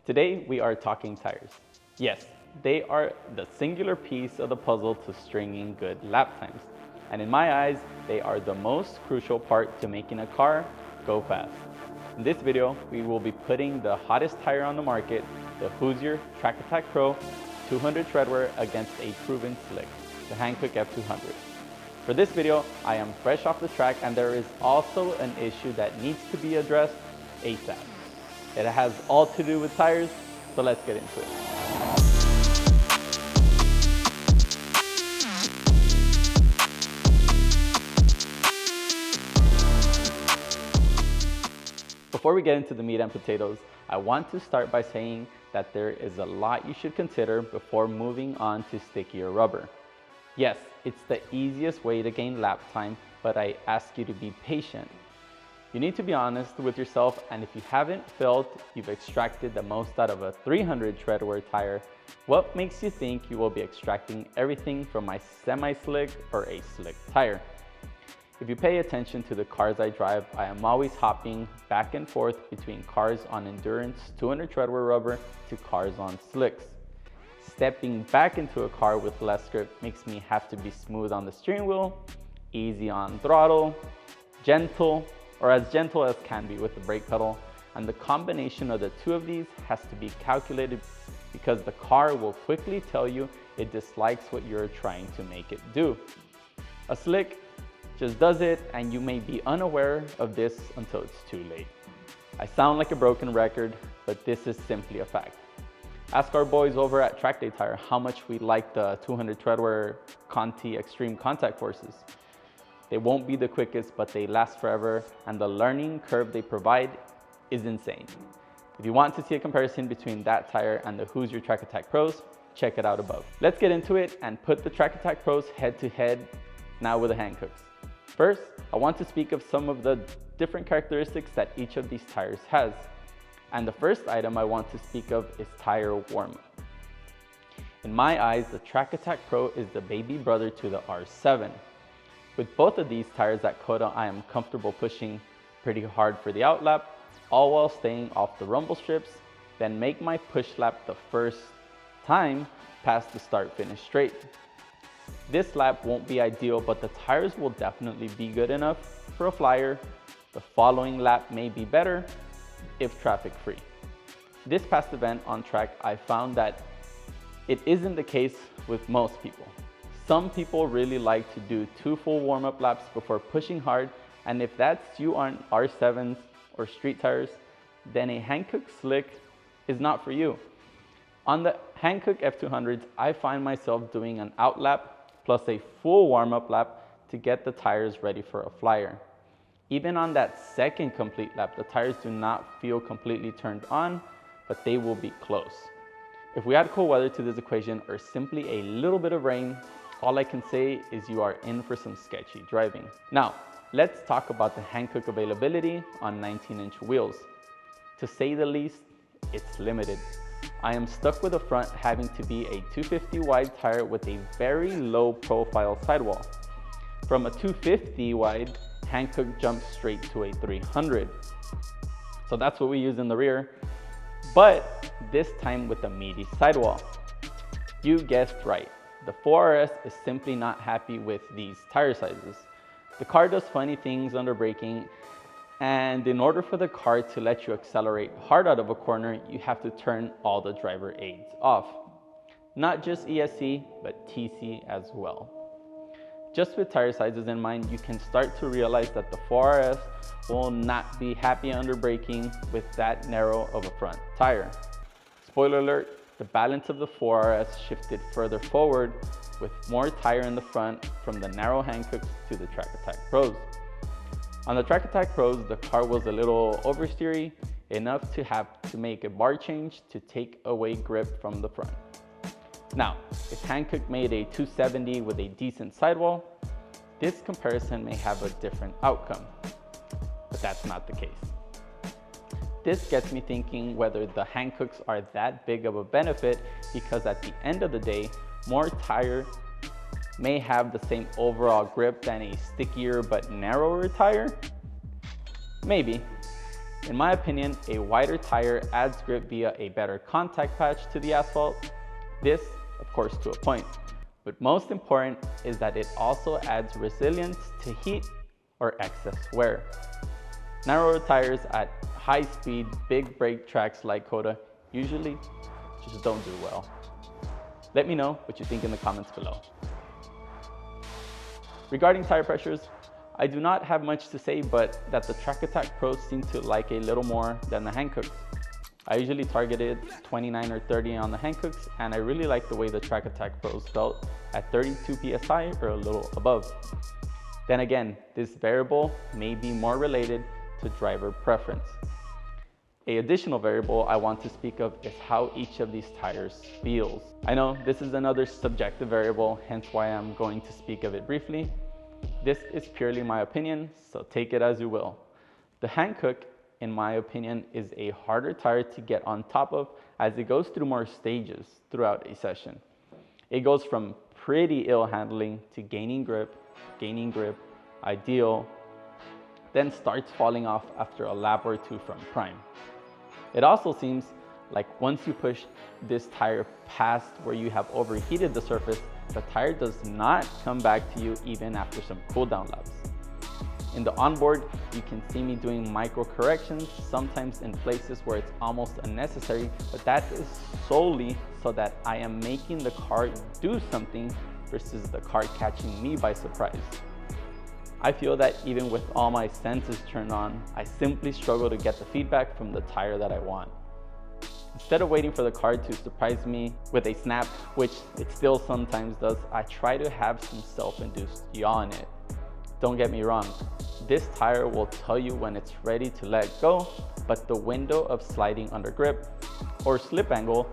Today we are talking tires. Yes, they are the singular piece of the puzzle to stringing good lap times. And in my eyes, they are the most crucial part to making a car go fast. In this video, we will be putting the hottest tire on the market, the Hoosier Track Attack Pro 200 treadwear against a proven slick, the Hankook F200. For this video, I am fresh off the track and there is also an issue that needs to be addressed ASAP. It has all to do with tires, so let's get into it. Before we get into the meat and potatoes, I want to start by saying that there is a lot you should consider before moving on to stickier rubber. Yes, it's the easiest way to gain lap time, but I ask you to be patient. You need to be honest with yourself, and if you haven't felt you've extracted the most out of a 300 treadwear tire, what makes you think you will be extracting everything from my semi-slick or a slick tire? If you pay attention to the cars I drive, I am always hopping back and forth between cars on endurance 200 treadwear rubber to cars on slicks. Stepping back into a car with less grip makes me have to be smooth on the steering wheel, easy on throttle, gentle, or as gentle as can be with the brake pedal, and the combination of the two of these has to be calculated because the car will quickly tell you it dislikes what you're trying to make it do. A slick just does it, and you may be unaware of this until it's too late. I sound like a broken record, but this is simply a fact. Ask our boys over at Track Day Tire how much we like the 200 treadwear Conti Extreme Contact Forces. They won't be the quickest, but they last forever, and the learning curve they provide is insane. If you want to see a comparison between that tire and the Hoosier Track Attack Pros, check it out above. Let's get into it and put the Track Attack Pros head to head now with the Hankooks. First, I want to speak of some of the different characteristics that each of these tires has. And the first item I want to speak of is tire warm-up. In my eyes, the Track Attack Pro is the baby brother to the R7. With both of these tires at Coda, I am comfortable pushing pretty hard for the outlap, all while staying off the rumble strips, then make my push lap the first time past the start-finish straight. This lap won't be ideal, but the tires will definitely be good enough for a flyer. The following lap may be better if traffic-free. This past event on track, I found that it isn't the case with most people. Some people really like to do 2 full warm-up laps before pushing hard, and if that's you on R7s or street tires, then a Hankook Slick is not for you. On the Hankook F200s, I find myself doing an out lap plus a full warm-up lap to get the tires ready for a flyer. Even on that second complete lap, the tires do not feel completely turned on, but they will be close. If we add cool weather to this equation or simply a little bit of rain, all I can say is you are in for some sketchy driving. Now, let's talk about the Hankook availability on 19-inch wheels. To say the least, it's limited. I am stuck with the front having to be a 250 wide tire with a very low profile sidewall. From a 250 wide, Hankook jumps straight to a 300. So that's what we use in the rear, but this time with a meaty sidewall. You guessed right. The 4RS is simply not happy with these tire sizes. The car does funny things under braking, and in order for the car to let you accelerate hard out of a corner, you have to turn all the driver aids off. Not just ESC, but TC as well. Just with tire sizes in mind, you can start to realize that the 4RS will not be happy under braking with that narrow of a front tire. Spoiler alert, the balance of the 4RS shifted further forward with more tire in the front from the narrow Hankooks to the Track Attack Pros. On the Track Attack Pros, the car was a little oversteery, enough to have to make a bar change to take away grip from the front. Now, if Hankook made a 270 with a decent sidewall, this comparison may have a different outcome, but that's not the case. This gets me thinking whether the Hankooks are that big of a benefit because at the end of the day, more tire may have the same overall grip than a stickier but narrower tire. Maybe. In my opinion, a wider tire adds grip via a better contact patch to the asphalt. This, of course, to a point. But most important is that it also adds resilience to heat or excess wear. Narrower tires at high speed, big brake tracks like COTA usually just don't do well. Let me know what you think in the comments below. Regarding tire pressures, I do not have much to say, but that the Track Attack Pros seem to like a little more than the Hankooks. I usually targeted 29 or 30 on the Hankooks, and I really like the way the Track Attack Pros felt at 32 psi or a little above. Then again, this variable may be more related to driver preference. An additional variable I want to speak of is how each of these tires feels. I know this is another subjective variable, hence why I'm going to speak of it briefly. This is purely my opinion, so take it as you will. The Hankook, in my opinion, is a harder tire to get on top of as it goes through more stages throughout a session. It goes from pretty ill handling to gaining grip, ideal, then starts falling off after a lap or two from prime. It also seems like once you push this tire past where you have overheated the surface, the tire does not come back to you even after some cool down laps. In the onboard, you can see me doing micro corrections, sometimes in places where it's almost unnecessary, but that is solely so that I am making the car do something versus the car catching me by surprise. I feel that even with all my senses turned on, I simply struggle to get the feedback from the tire that I want. Instead of waiting for the car to surprise me with a snap, which it still sometimes does, I try to have some self-induced yaw in it. Don't get me wrong, this tire will tell you when it's ready to let go, but the window of sliding under grip or slip angle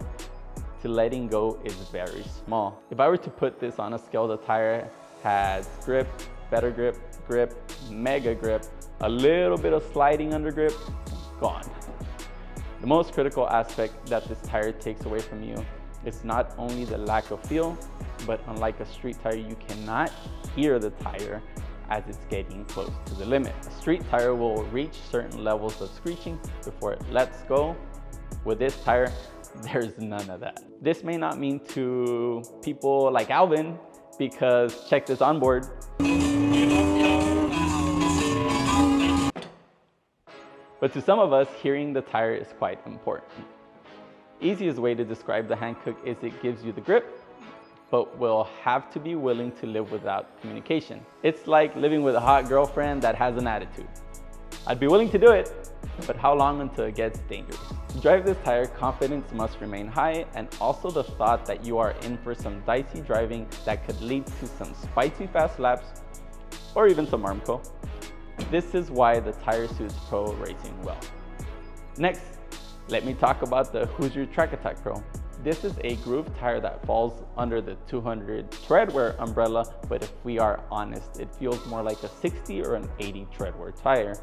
to letting go is very small. If I were to put this on a scale, the tire has grip, better grip, mega grip, a little bit of sliding under grip, gone. The most critical aspect that this tire takes away from you is not only the lack of feel, but unlike a street tire, you cannot hear the tire as it's getting close to the limit. A street tire will reach certain levels of screeching before it lets go. With this tire, there's none of that. This may not mean to people like Alvin, because check this onboard. But to some of us, hearing the tire is quite important. Easiest way to describe the Hankook is it gives you the grip, but will have to be willing to live without communication. It's like living with a hot girlfriend that has an attitude. I'd be willing to do it, but how long until it gets dangerous? To drive this tire, confidence must remain high, and also the thought that you are in for some dicey driving that could lead to some spicy fast laps or even some Armco. This is why the tire suits pro racing well. Next, let me talk about the Hoosier Track Attack Pro. This is a groove tire that falls under the 200 treadwear umbrella, but if we are honest, it feels more like a 60 or an 80 treadwear tire.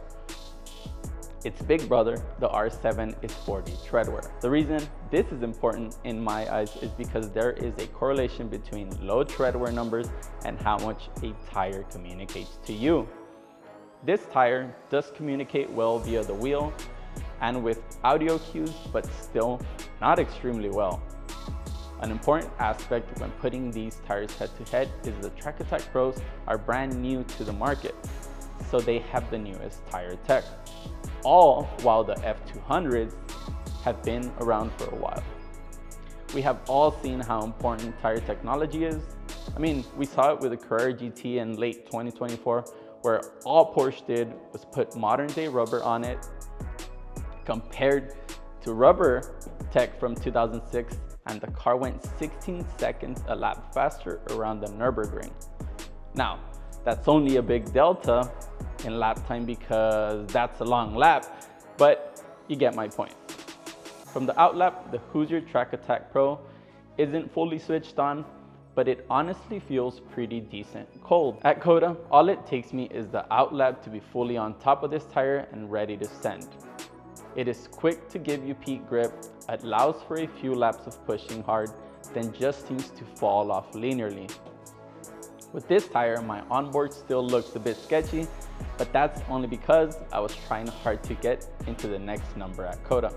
Its big brother, the R7, is 40 treadwear. The reason this is important in my eyes is because there is a correlation between low treadwear numbers and how much a tire communicates to you. This tire does communicate well via the wheel and with audio cues, but still not extremely well. An important aspect when putting these tires head to head is the Track Attack Pros are brand new to the market, so they have the newest tire tech, all while the F200s have been around for a while. We have all seen how important tire technology is. I mean, we saw it with the Carrera GT in late 2024, where all Porsche did was put modern day rubber on it, compared to rubber tech from 2006, and the car went 16 seconds a lap faster around the Nürburgring. Now, that's only a big delta in lap time because that's a long lap, but you get my point. From the outlap, the Hoosier Track Attack Pro isn't fully switched on, but it honestly feels pretty decent cold. At COTA, all it takes me is the outlap to be fully on top of this tire and ready to send. It is quick to give you peak grip, allows for a few laps of pushing hard, then just seems to fall off linearly. With this tire, my onboard still looks a bit sketchy, but that's only because I was trying hard to get into the next number at COTA.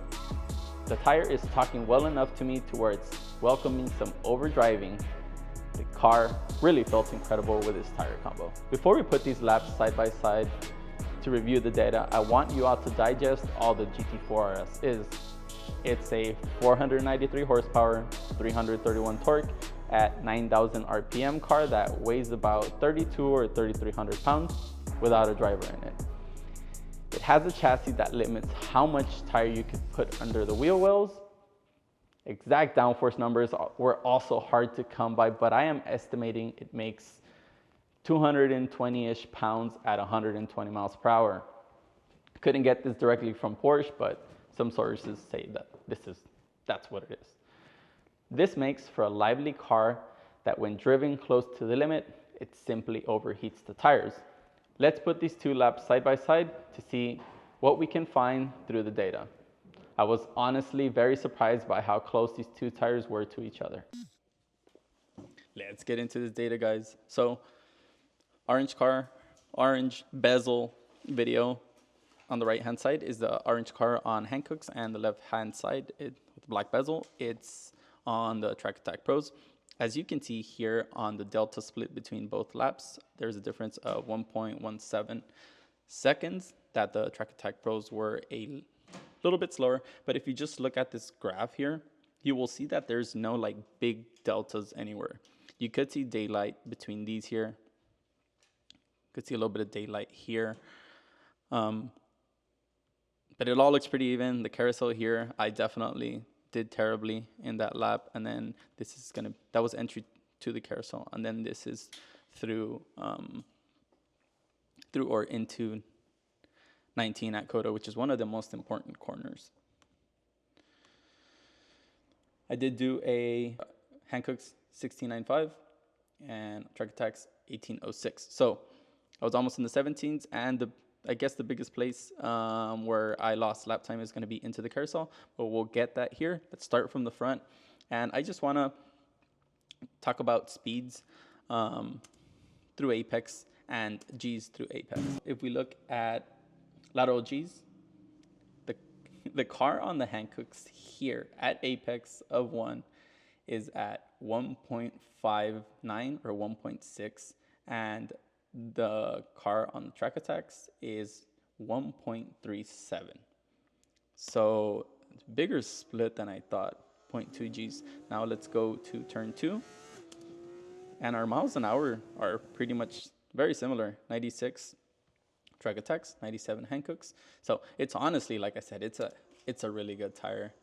The tire is talking well enough to me to where it's welcoming some overdriving. The car really felt incredible with this tire combo. Before we put these laps side by side to review the data, I want you all to digest all the GT4 RS is. It's a 493 horsepower, 331 torque at 9,000 RPM car that weighs about 32 or 3,300 pounds without a driver in it. It has a chassis that limits how much tire you could put under the wheel wells. Exact downforce numbers were also hard to come by, but I am estimating it makes 220-ish pounds at 120 miles per hour. Couldn't get this directly from Porsche, but some sources say that that's what it is. This makes for a lively car that when driven close to the limit, it simply overheats the tires. Let's put these two laps side by side to see what we can find through the data. I was honestly very surprised by how close these two tires were to each other. Let's get into this data, guys. So, orange car, orange bezel video. On the right hand side is the orange car on Hankook's, and the left hand side with black bezel, it's on the Track Attack Pros. As you can see here on the delta split between both laps, there's a difference of 1.17 seconds that the Track Attack Pros were a little bit slower. But if you just look at this graph here, you will see that there's no like big deltas anywhere. You could see daylight between these here. You could see a little bit of daylight here. But it all looks pretty even. The carousel here, I definitely did terribly in that lap. And then this is that was entry to the carousel. And then this is through or into 19 at COTA, which is one of the most important corners. I did do a Hankook's 1695 and Track Attack's 1806. So I was almost in the 17s, and I guess the biggest place where I lost lap time is going to be into the carousel, but we'll get that here. Let's start from the front. And I just want to talk about speeds through apex and G's through apex. If we look at lateral G's, the car on the Hankooks here at apex of 1 is at 1.59 or 1.6, and the car on the Track Attacks is 1.37. So it's a bigger split than I thought, 0.2 Gs. Now let's go to turn 2. And our miles an hour are pretty much very similar. 96 Track Attacks, 97 Hankooks. So it's honestly, like I said, it's a really good tire.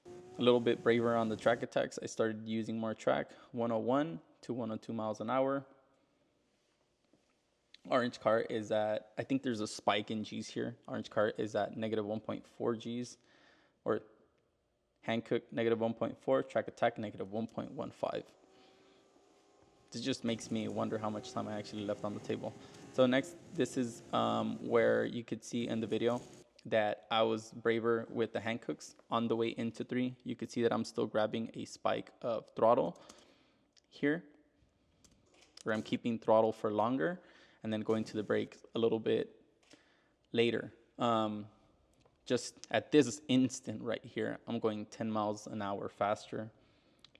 A little bit braver on the Track Attacks. I started using more track, 101 to 102 miles an hour. Orange car is at, I think there's a spike in G's here. Orange car is at negative 1.4 G's, or Hankook negative 1.4, Track Attack negative 1.15. This just makes me wonder how much time I actually left on the table. So next, this is where you could see in the video that I was braver with the Hankooks on the way into 3. You could see that I'm still grabbing a spike of throttle here, where I'm keeping throttle for longer, and then going to the brake a little bit later. Just at this instant right here, I'm going 10 miles an hour faster.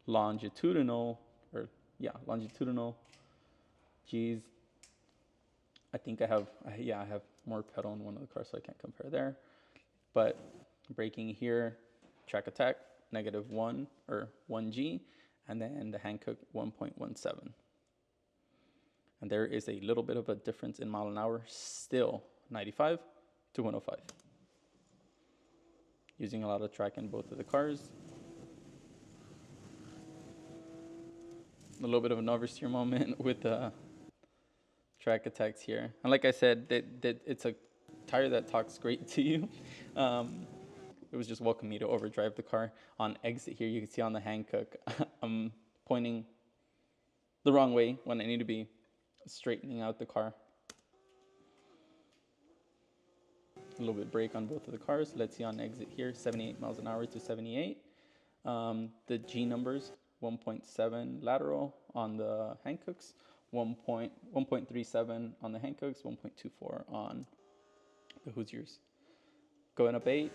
Longitudinal G's. I think I have more pedal in one of the cars, so I can't compare there. But braking here, Track Attack, negative 1 or 1G, and then the Hankook 1.17. And there is a little bit of a difference in mile an hour, still 95 to 105. Using a lot of track in both of the cars. A little bit of an oversteer moment with the Track Attacks here. And like I said, that it's a tire that talks great to you. It was just welcome me to overdrive the car. On exit here, you can see on the Hankook, I'm pointing the wrong way when I need to be straightening out the car. A little bit brake on both of the cars. Let's see on exit here, 78 miles an hour to 78. The G numbers 1.7 lateral on the Hankooks, 1.37 on the Hankooks, 1.24 on the Hoosiers. Going up 8,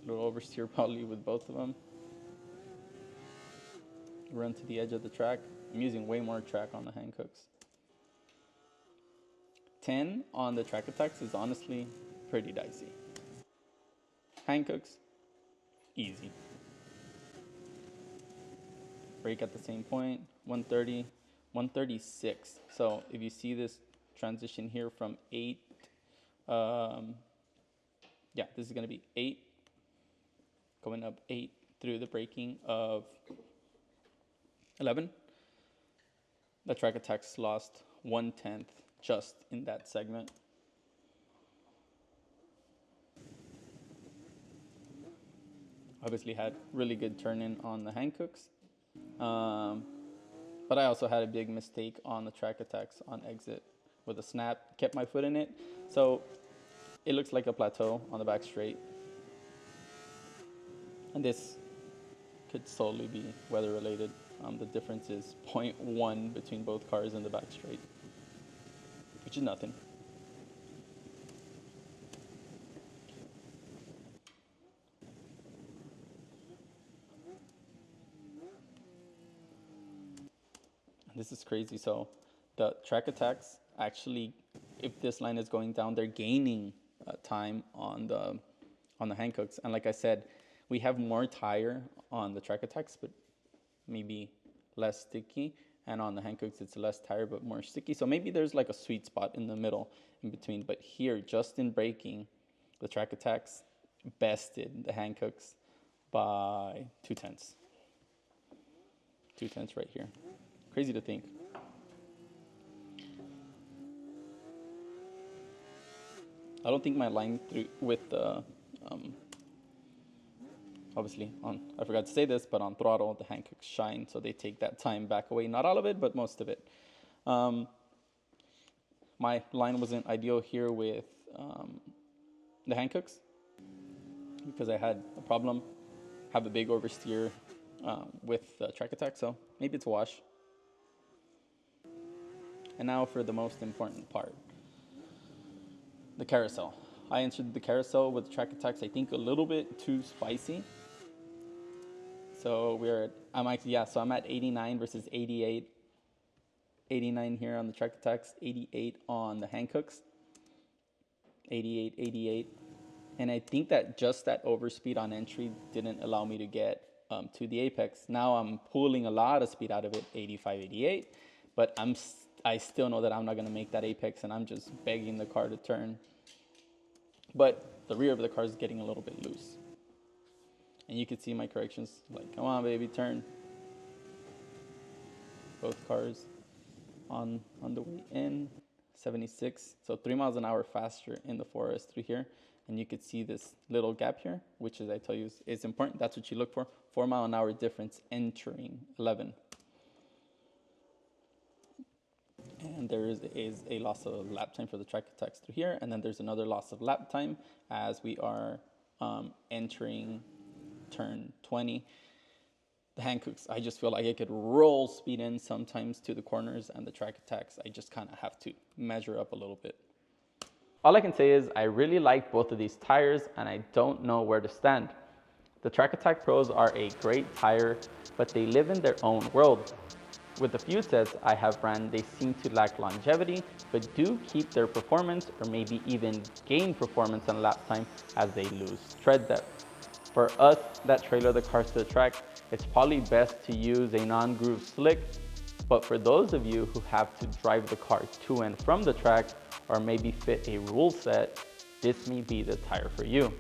a little oversteer probably with both of them. Run to the edge of the track. I'm using way more track on the Hankooks. 10 on the track attacks is honestly pretty dicey. Hankooks, easy. Brake at the same point, 130, 136. So if you see this transition here from 8, this is going to be 8, going up 8 through the braking of 11. The track attacks lost 1/10 just in that segment. Obviously had really good turn-in on the Hankooks. But I also had a big mistake on the track attacks on exit with a snap, kept my foot in it. So it looks like a plateau on the back straight. And this could solely be weather related. The difference is 0.1 between both cars in the back straight, which is nothing. This is crazy. So the track attacks actually, if this line is going down, they're gaining time on the Hankooks. And like I said, we have more tire on the track attacks, but maybe less sticky. And on the Hankooks, it's less tire, but more sticky. So maybe there's like a sweet spot in the middle in between. But here, just in braking, the track attacks bested the Hankooks by 2/10. 2/10 right here. Crazy to think. I don't think my line through with the, obviously I forgot to say this, but on throttle, the Hankooks shine, so they take that time back away. Not all of it, but most of it. My line wasn't ideal here with the Hankooks because I had a problem, have a big oversteer with the track attack, so maybe it's a wash. And now for the most important part, the carousel. I entered the carousel with track attacks, I think a little bit too spicy. So I'm at 89 versus 88. 89 here on the track attacks, 88 on the Hankooks. 88, 88. And I think that just that overspeed on entry didn't allow me to get to the apex. Now I'm pulling a lot of speed out of it, 85, 88. But I still know that I'm not going to make that apex, and I'm just begging the car to turn. But the rear of the car is getting a little bit loose. And you can see my corrections, like, come on, baby, turn. Both cars on the way in, 76. So 3 miles an hour faster in the forest through here. And you could see this little gap here, which, as I tell you, is important. That's what you look for. 4 mile an hour difference entering 11. And there is a loss of lap time for the track attacks through here. And then there's another loss of lap time as we are entering turn 20. The Hankooks, I just feel like I could roll speed in sometimes to the corners, and the track attacks, I just kind of have to measure up a little bit. All I can say is I really like both of these tires, and I don't know where to stand. The Track Attack Pros are a great tire, but they live in their own world. With the few sets I have ran, they seem to lack longevity, but do keep their performance, or maybe even gain performance and lap time as they lose tread depth. For us that trailer the cars to the track, it's probably best to use a non-groove slick, but for those of you who have to drive the car to and from the track, or maybe fit a rule set, this may be the tire for you.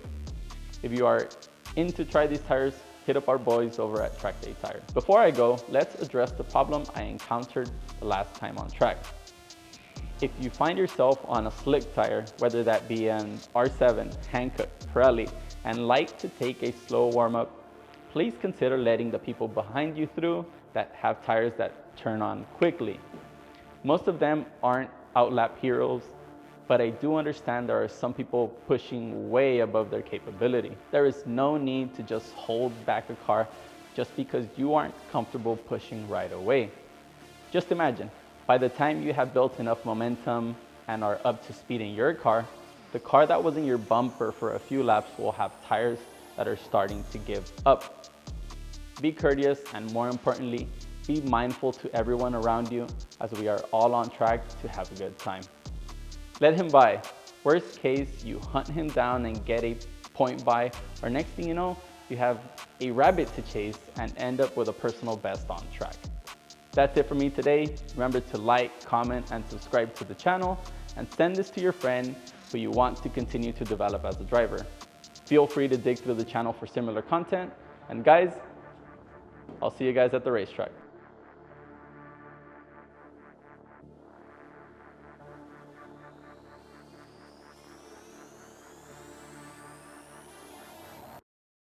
If you are in to try these tires, hit up our boys over at Track Day Tire. Before I go, let's address the problem I encountered the last time on track. If you find yourself on a slick tire, whether that be an R7, Hankook, Pirelli, and like to take a slow warm-up, please consider letting the people behind you through that have tires that turn on quickly. Most of them aren't outlap heroes, but I do understand there are some people pushing way above their capability. There is no need to just hold back a car just because you aren't comfortable pushing right away. Just imagine, by the time you have built enough momentum and are up to speed in your car, the car that was in your bumper for a few laps will have tires that are starting to give up. Be courteous, and more importantly, be mindful to everyone around you, as we are all on track to have a good time. Let him by. Worst case, you hunt him down and get a point by, or next thing you know, you have a rabbit to chase and end up with a personal best on track. That's it for me today. Remember to like, comment, and subscribe to the channel, and send this to your friend who you want to continue to develop as a driver. Feel free to dig through the channel for similar content, and guys, I'll see you guys at the racetrack.